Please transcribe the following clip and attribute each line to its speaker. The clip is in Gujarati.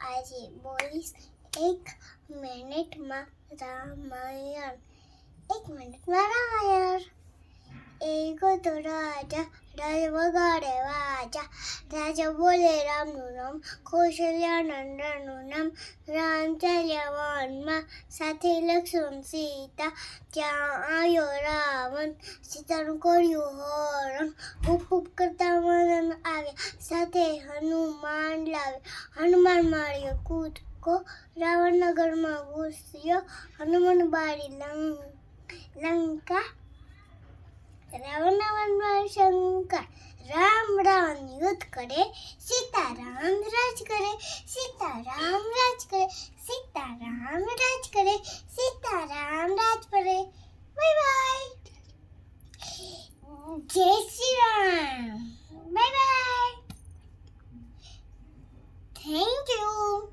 Speaker 1: આજે બોલીશ 1 મિનિટમાં રામાયણ. 1 મિનિટમાં રામાયણ. એક હતો રાજા, રાજા વગાડે વાજા. રાજા બોલે રામનું નામ, કૌશલ્યાનંદનનું નામ. રામ ચાલ્યા વનમાં, સાથે લક્ષ્મણ સીતા. ત્યાં આવ્યો રાવણ, સીતાનું કર્યું હરણ. ઉપ કરતા મદન આવ્યા, સાથે હનુમાન લાવ્યા. હનુમાન માર્યો કૂદકો, રાવણના ઘરમાં ઘૂસ્યો. હનુમાન બાળી લંકા, રાવણના વનમાં શંકા. રામ રાવણ યુદ્ધ કરે, સીતારામ રાજ કરે. સીતારામ રાજ કરે, સીતારામ રાજ કરે. સીતારામ રાજ કરે. Bye bye. જય Shri Ram. Bye bye. Thank you.